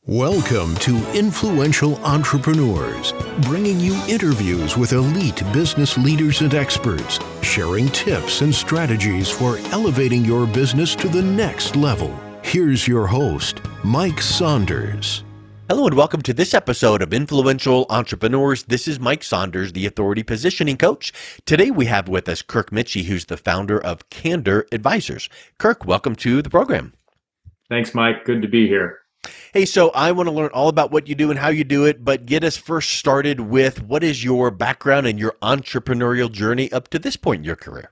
Welcome to Influential Entrepreneurs, bringing you interviews with elite business leaders and experts, sharing tips and strategies for elevating your business to the next level. Here's your host, Mike Saunders. Hello and welcome to this episode of Influential Entrepreneurs. This is Mike Saunders, the Authority Positioning Coach. Today we have with us Kirk Michie, who's the founder of Candor Advisors. Kirk, welcome to the program. Thanks, Mike. Good to be here. Hey, so I want to learn all about what you do and how you do it, but get us first started with what is your background and your entrepreneurial journey up to this point in your career?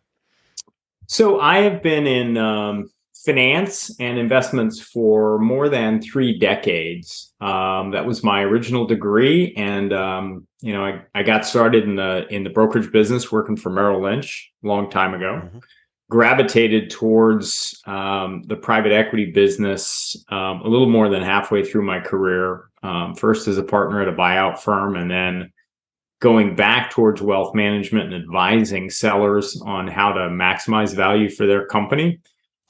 So I have been in finance and investments for more than 3 decades. That was my original degree, and I got started in the brokerage business working for Merrill Lynch a long time ago. Mm-hmm. Gravitated towards the private equity business a little more than halfway through my career, first as a partner at a buyout firm, and then going back towards wealth management and advising sellers on how to maximize value for their company,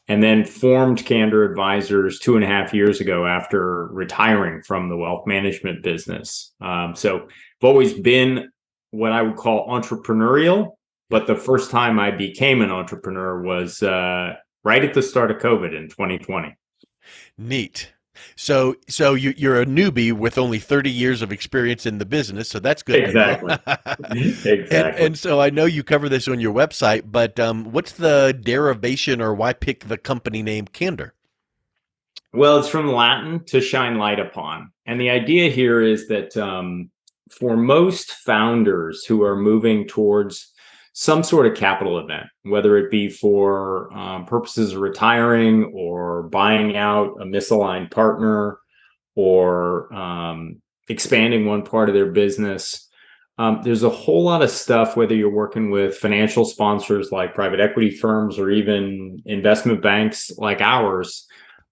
and then formed Candor Advisors 2.5 years ago after retiring from the wealth management business. So I've always been what I would call entrepreneurial. But the first time I became an entrepreneur was right at the start of COVID in 2020. Neat. So you're a newbie with only 30 years of experience in the business, so that's good. Exactly. Exactly. And so I know you cover this on your website, but what's the derivation or why pick the company name Candor? Well, it's from Latin, to shine light upon. And the idea here is that for most founders who are moving towards some sort of capital event, whether it be for purposes of retiring or buying out a misaligned partner or expanding one part of their business. There's a whole lot of stuff, whether you're working with financial sponsors like private equity firms or even investment banks like ours,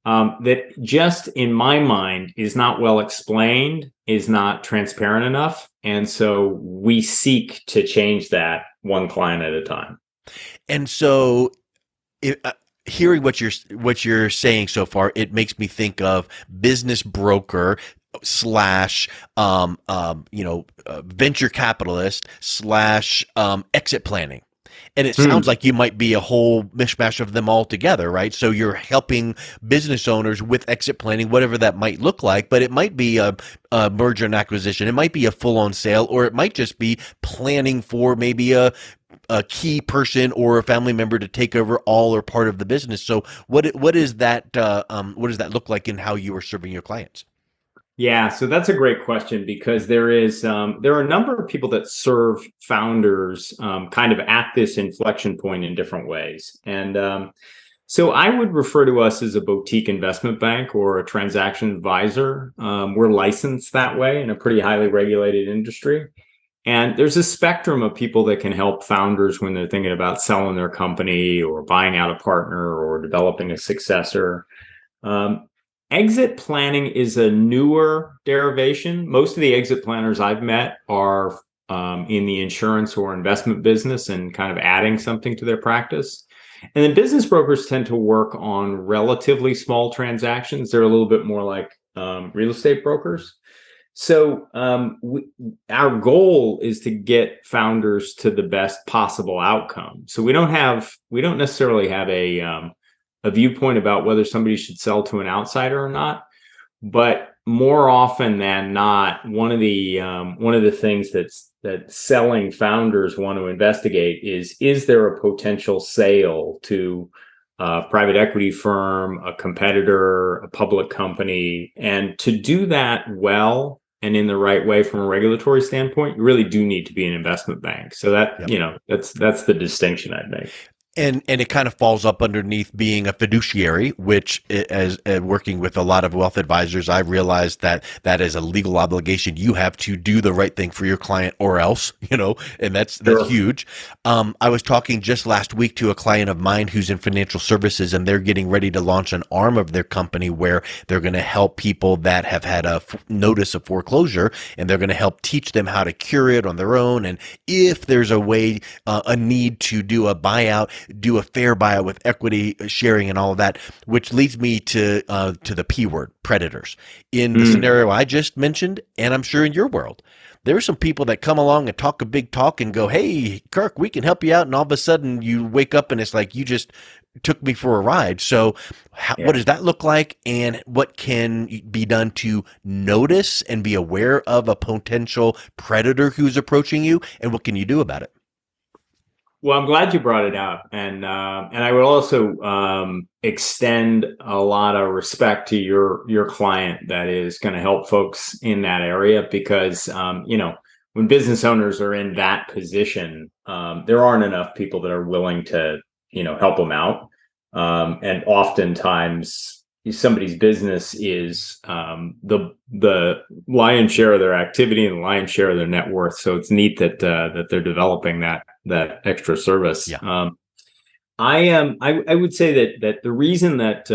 that just in my mind is not well explained, is not transparent enough. And so we seek to change that one client at a time. And so hearing what you're saying so far, it makes me think of business broker slash venture capitalist slash exit planning. And it sounds like you might be a whole mishmash of them all together, right? So you're helping business owners with exit planning, whatever that might look like, but it might be a merger and acquisition. It might be a full-on sale, or it might just be planning for maybe a key person or a family member to take over all or part of the business. So what is that? What does that look like in how you are serving your clients? Yeah, so that's a great question, because there are a number of people that serve founders kind of at this inflection point in different ways. And so I would refer to us as a boutique investment bank or a transaction advisor. We're licensed that way in a pretty highly regulated industry. And there's a spectrum of people that can help founders when they're thinking about selling their company or buying out a partner or developing a successor. Exit planning is a newer derivation. Most of the exit planners I've met are in the insurance or investment business and kind of adding something to their practice. And then business brokers tend to work on relatively small transactions. They're a little bit more like real estate brokers. So our goal is to get founders to the best possible outcome. So we don't necessarily have a viewpoint about whether somebody should sell to an outsider or not, but more often than not, one of the things that selling founders want to investigate is there a potential sale to a private equity firm, a competitor, a public company, and to do that well and in the right way from a regulatory standpoint, you really do need to be an investment bank. So that that's the distinction I'd make. And it kind of falls up underneath being a fiduciary, which as working with a lot of wealth advisors, I've realized that is a legal obligation. You have to do the right thing for your client or else, and that's huge. I was talking just last week to a client of mine who's in financial services, and they're getting ready to launch an arm of their company where they're going to help people that have had a notice of foreclosure, and they're going to help teach them how to cure it on their own. And if there's a way, a need to do a buyout, do a fair buyout with equity sharing and all of that, which leads me to the P word, predators. In the scenario I just mentioned, and I'm sure in your world, there are some people that come along and talk a big talk and go, hey, Kirk, we can help you out. And all of a sudden you wake up and it's like, you just took me for a ride. So what does that look like? And what can be done to notice and be aware of a potential predator who's approaching you? And what can you do about it? Well, I'm glad you brought it up, and I would also extend a lot of respect to your client that is going to help folks in that area, because when business owners are in that position, there aren't enough people that are willing to help them out, and oftentimes somebody's business is the lion's share of their activity and the lion's share of their net worth. So it's neat that they're developing that extra service. Yeah. I would say that the reason that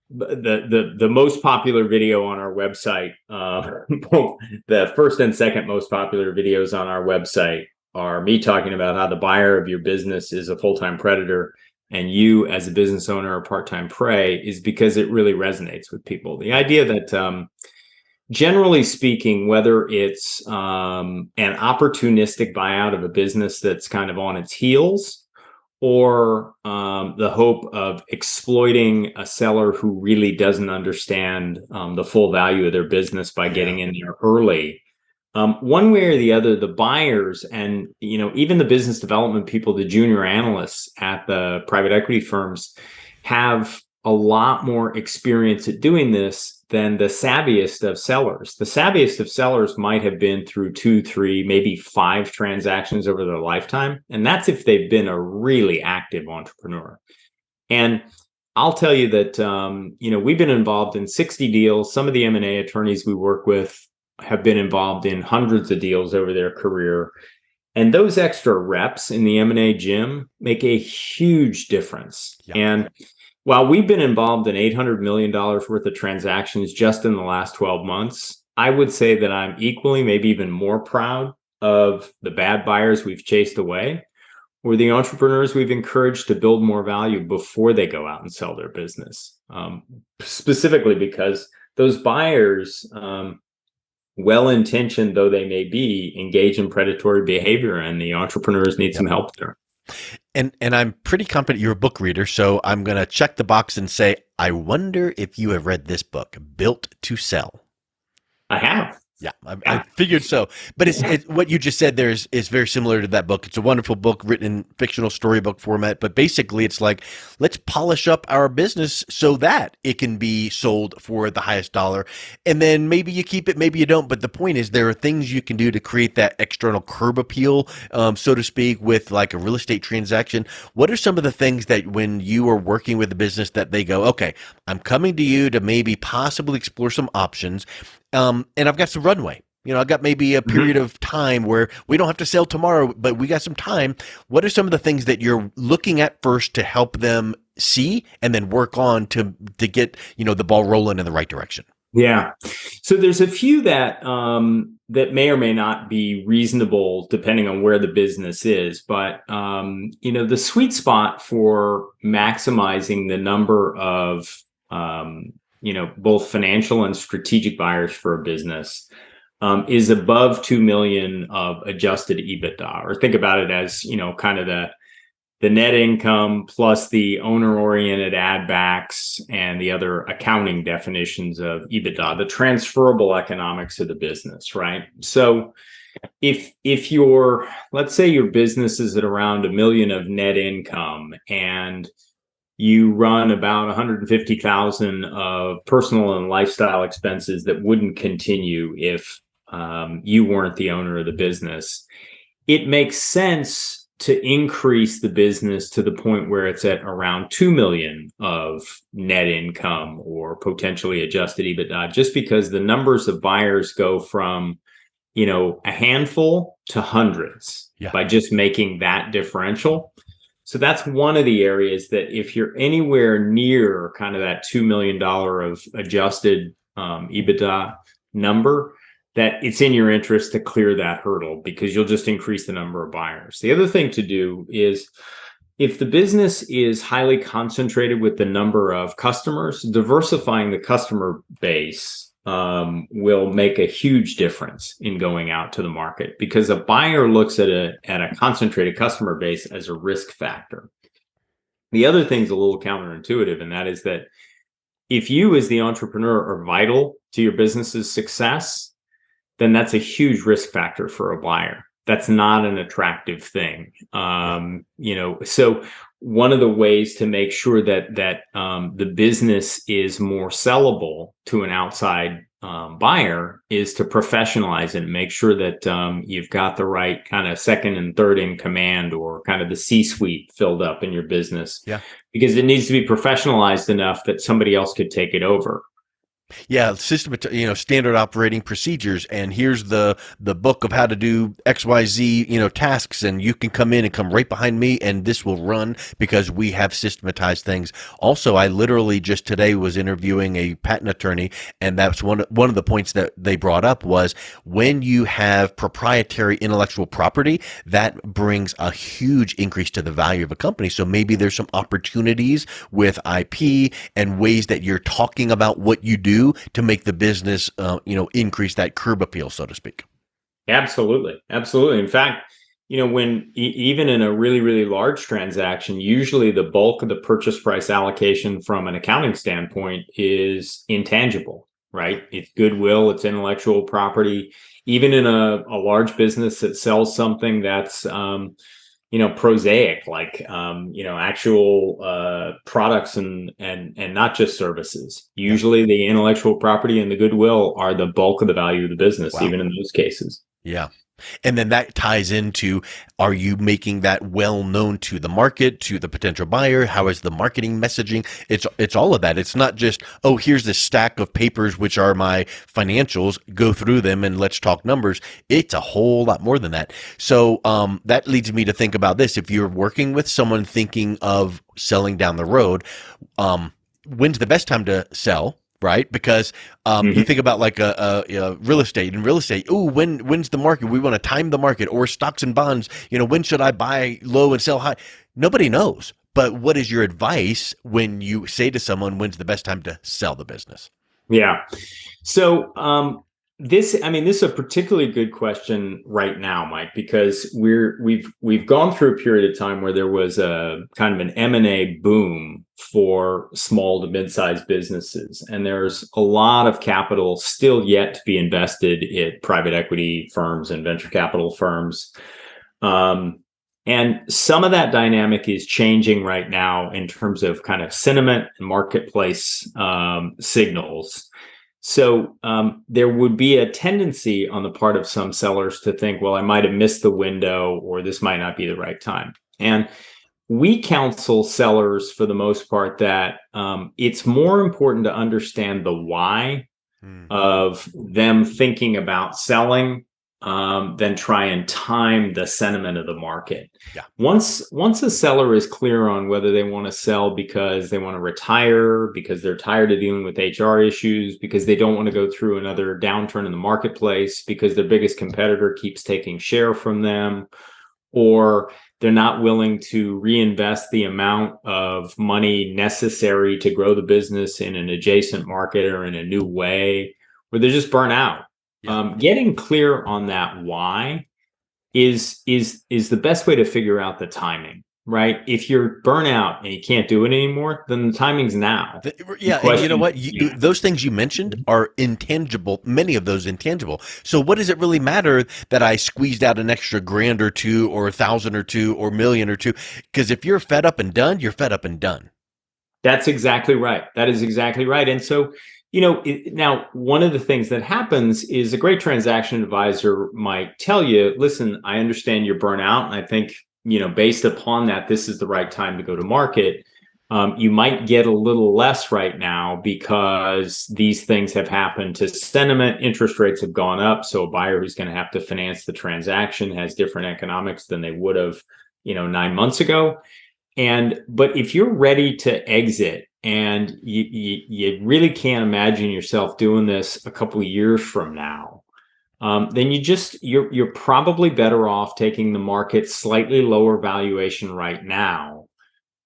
the most popular video on our website, both the first and second most popular videos on our website, are me talking about how the buyer of your business is a full-time predator and you as a business owner or part-time prey, is because it really resonates with people. The idea that generally speaking, whether it's an opportunistic buyout of a business that's kind of on its heels, or the hope of exploiting a seller who really doesn't understand the full value of their business by getting in there early, one way or the other, the buyers and even the business development people, the junior analysts at the private equity firms, have a lot more experience at doing this than the savviest of sellers. The savviest of sellers might have been through 2, 3, maybe 5 transactions over their lifetime. And that's if they've been a really active entrepreneur. And I'll tell you that, we've been involved in 60 deals. Some of the M&A attorneys we work with have been involved in hundreds of deals over their career. And those extra reps in the M&A gym make a huge difference. Yeah. And while we've been involved in $800 million worth of transactions just in the last 12 months, I would say that I'm equally, maybe even more proud of the bad buyers we've chased away, or the entrepreneurs we've encouraged to build more value before they go out and sell their business. Specifically because those buyers, well-intentioned though they may be, engage in predatory behavior, and the entrepreneurs need some help there. And I'm pretty confident you're a book reader, so I'm going to check the box and say, I wonder if you have read this book, Built to Sell. I have. Yeah, I figured so. But it's what you just said there is very similar to that book. It's a wonderful book written in fictional storybook format. But basically, it's like, let's polish up our business so that it can be sold for the highest dollar. And then maybe you keep it, maybe you don't. But the point is, there are things you can do to create that external curb appeal, so to speak, with like a real estate transaction. What are some of the things that when you are working with a business that they go, okay, I'm coming to you to maybe possibly explore some options. And I've got some runway. I've got maybe a period of time where we don't have to sell tomorrow, but we got some time. What are some of the things that you're looking at first to help them see and then work on to get, the ball rolling in the right direction? Yeah. So there's a few that that may or may not be reasonable depending on where the business is. But, the sweet spot for maximizing the number of both financial and strategic buyers for a business is above 2 million of adjusted EBITDA, or think about it as, kind of the net income plus the owner-oriented add backs and the other accounting definitions of EBITDA, the transferable economics of the business, right? So if let's say your business is at around $1 million of net income and you run about 150,000 of personal and lifestyle expenses that wouldn't continue if you weren't the owner of the business, it makes sense to increase the business to the point where it's at around 2 million of net income or potentially adjusted EBITDA, just because the numbers of buyers go from, a handful to hundreds by just making that differential. So that's one of the areas that if you're anywhere near kind of that $2 million of adjusted EBITDA number, that it's in your interest to clear that hurdle, because you'll just increase the number of buyers. The other thing to do is, if the business is highly concentrated with the number of customers, diversifying the customer base will make a huge difference in going out to the market, because a buyer looks at a concentrated customer base as a risk factor. The other thing's a little counterintuitive, and that is that if you as the entrepreneur are vital to your business's success, then that's a huge risk factor for a buyer. That's not an attractive thing. So one of the ways to make sure that the business is more sellable to an outside buyer is to professionalize it and make sure that you've got the right kind of second and third in command, or kind of the C-suite filled up in your business. Yeah. Because it needs to be professionalized enough that somebody else could take it over. Yeah, standard operating procedures, and here's the book of how to do XYZ, tasks, and you can come in and come right behind me, and this will run because we have systematized things. Also, I literally just today was interviewing a patent attorney, and that's one of the points that they brought up was, when you have proprietary intellectual property, that brings a huge increase to the value of a company. So maybe there's some opportunities with IP and ways that you're talking about what you do to make the business, increase that curb appeal, so to speak. Absolutely. In fact, when even in a really, really large transaction, usually the bulk of the purchase price allocation from an accounting standpoint is intangible, right? It's goodwill, it's intellectual property. Even in a large business that sells something that's prosaic, like actual products and not just services. Usually the intellectual property and the goodwill are the bulk of the value of the business. Wow. Even in those cases. Yeah. And then that ties into, are you making that well known to the market, to the potential buyer? How is the marketing messaging? It's all of that. It's not just, oh, here's this stack of papers, which are my financials, go through them and let's talk numbers. It's a whole lot more than that. So that leads me to think about this. If you're working with someone thinking of selling down the road, when's the best time to sell? Right? Because you think about like a real estate. In real estate, when's the market? We want to time the market. Or stocks and bonds, when should I buy low and sell high? Nobody knows. But what is your advice when you say to someone, when's the best time to sell the business? Yeah. So this is a particularly good question right now, Mike, because we've gone through a period of time where there was a kind of an M&A boom for small to mid-sized businesses, and there's a lot of capital still yet to be invested at private equity firms and venture capital firms. And some of that dynamic is changing right now in terms of kind of sentiment and marketplace signals. So there would be a tendency on the part of some sellers to think, well, I might have missed the window, or this might not be the right time. And we counsel sellers, for the most part, that it's more important to understand the why of them thinking about selling than try and time the sentiment of the market. Yeah. Once a seller is clear on whether they want to sell because they want to retire, because they're tired of dealing with HR issues, because they don't want to go through another downturn in the marketplace, because their biggest competitor keeps taking share from them, or they're not willing to reinvest the amount of money necessary to grow the business in an adjacent market or in a new way, or they're just burnt out. Yeah. Getting clear on that why is the best way to figure out the timing, right? If you're burnt out and you can't do it anymore, then the timing's now. And you know what? Those things you mentioned are intangible, many of those intangible. So what does it really matter that I squeezed out an extra $1,000 or $2,000 or $1,000 or $2,000 or $1 million or $2 million? Because if you're fed up and done, you're fed up and done. That's exactly right. That is exactly right. And so, now one of the things that happens is a great transaction advisor might tell you, listen, I understand you're burnt out, and I think, based upon that, this is the right time to go to market. You might get a little less right now because these things have happened to sentiment. Interest rates have gone up. So a buyer who's going to have to finance the transaction has different economics than they would have, 9 months ago. But if you're ready to exit, and you really can't imagine yourself doing this a couple of years from now, then you're probably better off taking the market slightly lower valuation right now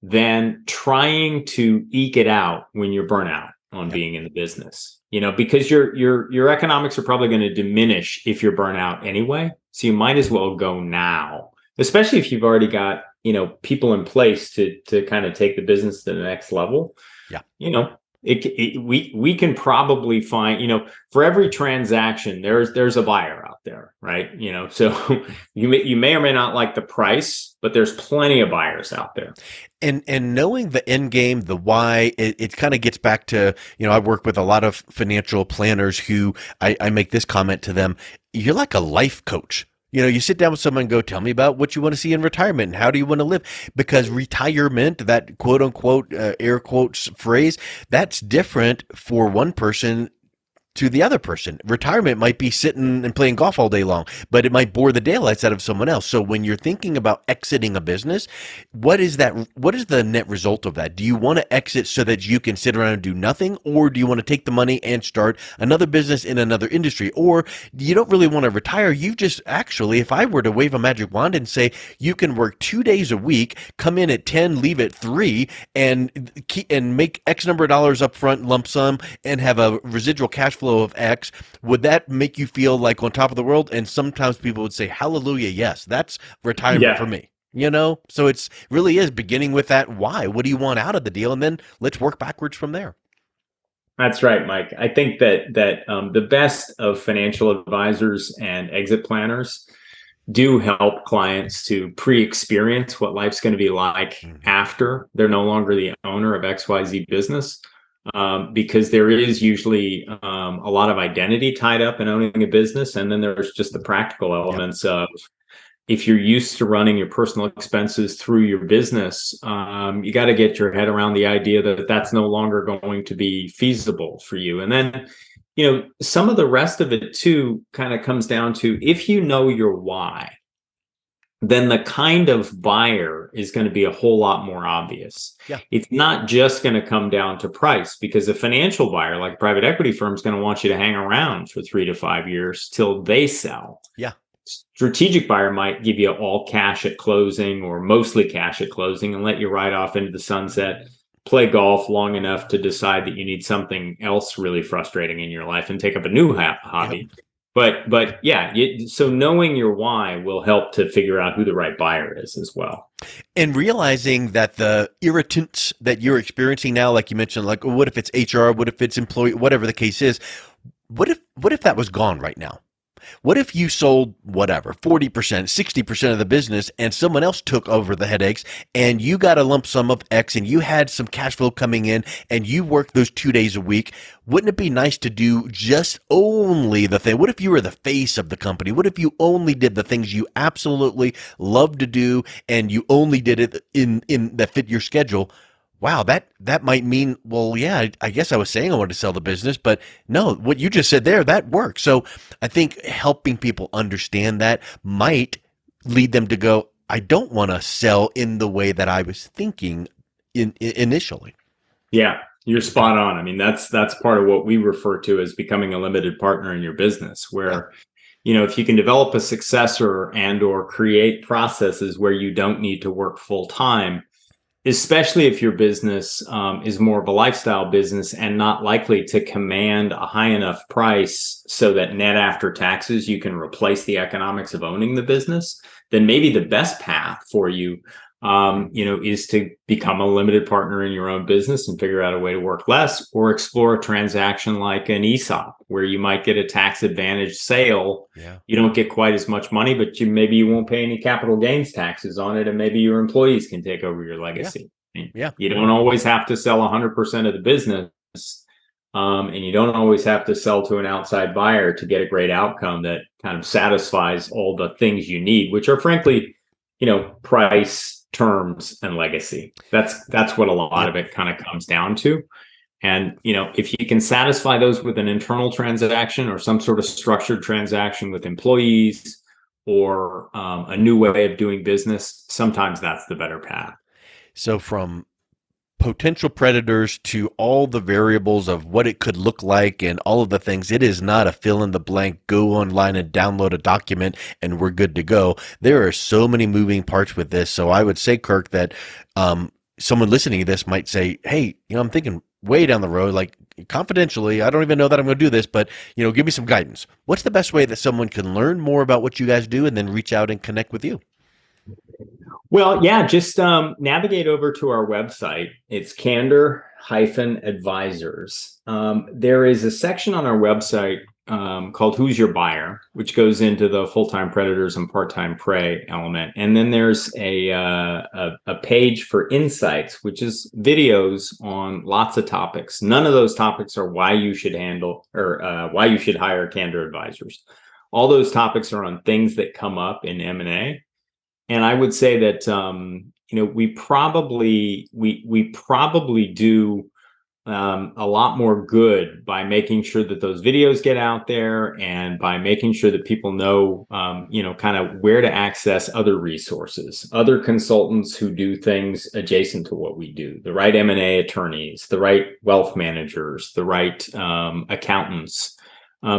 than trying to eke it out when you're burnt out on Yep. being in the business. Because your economics are probably going to diminish if you're burnt out anyway. So you might as well go now, especially if you've already got, people in place to kind of take the business to the next level. Yeah. We can probably find, for every transaction, there's a buyer out there, right? So you may or may not like the price, but there's plenty of buyers out there. And knowing the end game, the why, it kind of gets back to, I work with a lot of financial planners who I make this comment to them: you're like a life coach. You sit down with someone and go, tell me about what you want to see in retirement and how do you want to live? Because retirement, that quote unquote, air quotes phrase, that's different for one person to the other person. Retirement might be sitting and playing golf all day long, but it might bore the daylights out of someone else. So when you're thinking about exiting a business, what is the net result of that? Do you want to exit so that you can sit around and do nothing? Or do you want to take the money and start another business in another industry? Or you don't really want to retire. You just actually, if I were to wave a magic wand and say, you can work 2 days a week, come in at 10, leave at 3, and make X number of dollars up front, lump sum, and have a residual cash flow of X, would that make you feel like on top of the world? And sometimes people would say, hallelujah, yes, that's retirement for me. So it's really is beginning with that why. What do you want out of the deal? And then let's work backwards from there. That's right, Mike. I think that the best of financial advisors and exit planners do help clients to pre-experience what life's going to be like after they're no longer the owner of XYZ business. Because there is usually a lot of identity tied up in owning a business. And then there's just the practical elements of, if you're used to running your personal expenses through your business, you got to get your head around the idea that that's no longer going to be feasible for you. And then, some of the rest of it too kind of comes down to, if you know your why, then the kind of buyer is going to be a whole lot more obvious. Yeah. It's not just going to come down to price, because a financial buyer like private equity firm is going to want you to hang around for 3 to 5 years till they sell. Yeah. Strategic buyer might give you all cash at closing or mostly cash at closing and let you ride off into the sunset, play golf long enough to decide that you need something else really frustrating in your life and take up a new hobby. Yep. But yeah, so knowing your why will help to figure out who the right buyer is as well. And realizing that the irritants that you're experiencing now, like you mentioned, like what if it's HR, what if it's employee, whatever the case is, what if that was gone right now? What if you sold whatever, 40%, 60% of the business, and someone else took over the headaches and you got a lump sum of X and you had some cash flow coming in and you worked those 2 days a week? Wouldn't it be nice to do just only the thing? What if you were the face of the company? What if you only did the things you absolutely love to do and you only did it in that fit your schedule? Wow, that might mean, well, yeah, I guess I was saying I wanted to sell the business, but no, what you just said there, that works. So I think helping people understand that might lead them to go, I don't want to sell in the way that I was thinking initially. Yeah, you're spot on. I mean, that's part of what we refer to as becoming a limited partner in your business, where if you can develop a successor and or create processes where you don't need to work full time, especially if your business is more of a lifestyle business and not likely to command a high enough price so that net after taxes you can replace the economics of owning the business, then maybe the best path for you, is to become a limited partner in your own business and figure out a way to work less, or explore a transaction like an ESOP where you might get a tax advantaged sale. Yeah. You don't get quite as much money, but maybe you won't pay any capital gains taxes on it, and maybe your employees can take over your legacy. Yeah. You don't always have to sell 100% of the business, and you don't always have to sell to an outside buyer to get a great outcome that kind of satisfies all the things you need, which are frankly, price, terms, and legacy. That's what a lot of it kind of comes down to. And, if you can satisfy those with an internal transaction or some sort of structured transaction with employees or a new way of doing business, sometimes that's the better path. So from potential predators to all the variables of what it could look like and all of the things. It is not a fill in the blank, go online and download a document and we're good to go. There are so many moving parts with this. So I would say, Kirk, that someone listening to this might say, hey, I'm thinking way down the road, like confidentially, I don't even know that I'm going to do this, but give me some guidance. What's the best way that someone can learn more about what you guys do and then reach out and connect with you? Well, yeah, just navigate over to our website. It's Candor-Advisors. There is a section on our website called Who's Your Buyer, which goes into the full-time predators and part-time prey element. And then there's a page for insights, which is videos on lots of topics. None of those topics are why you should handle or why you should hire Candor advisors. All those topics are on things that come up in M&A. And I would say that we probably do a lot more good by making sure that those videos get out there and by making sure that people know, kind of where to access other resources, other consultants who do things adjacent to what we do, the right M&A attorneys, the right wealth managers, the right accountants,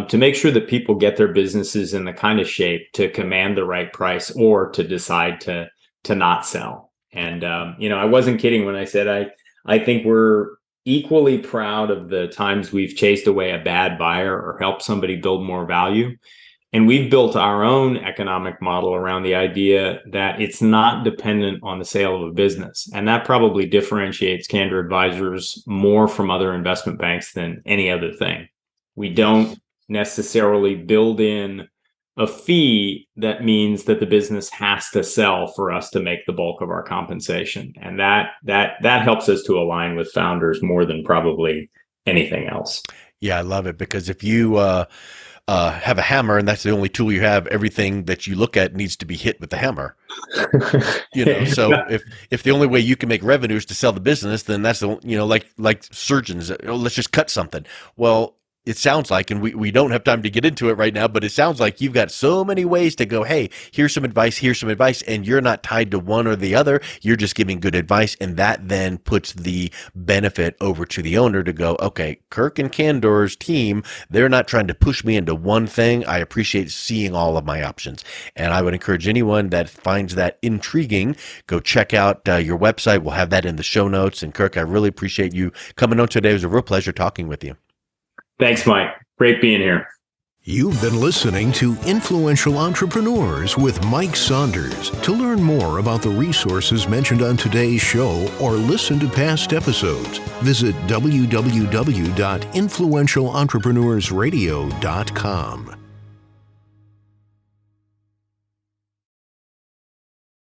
to make sure that people get their businesses in the kind of shape to command the right price or to decide to not sell. And, I wasn't kidding when I said I think we're equally proud of the times we've chased away a bad buyer or helped somebody build more value. And we've built our own economic model around the idea that it's not dependent on the sale of a business. And that probably differentiates Candor Advisors more from other investment banks than any other thing. We don't necessarily build in a fee that means that the business has to sell for us to make the bulk of our compensation. And that helps us to align with founders more than probably anything else. Yeah, I love it, because if you have a hammer and that's the only tool you have, everything that you look at needs to be hit with the hammer. So if the only way you can make revenue is to sell the business, then that's like surgeons, let's just cut something. Well, it sounds like, and we don't have time to get into it right now, but it sounds like you've got so many ways to go, hey, here's some advice, and you're not tied to one or the other. You're just giving good advice, and that then puts the benefit over to the owner to go, okay, Kirk and Candor's team, they're not trying to push me into one thing. I appreciate seeing all of my options. And I would encourage anyone that finds that intriguing, go check out your website. We'll have that in the show notes. And Kirk, I really appreciate you coming on today. It was a real pleasure talking with you. Thanks, Mike. Great being here. You've been listening to Influential Entrepreneurs with Mike Saunders. To learn more about the resources mentioned on today's show or listen to past episodes, visit www.influentialentrepreneursradio.com.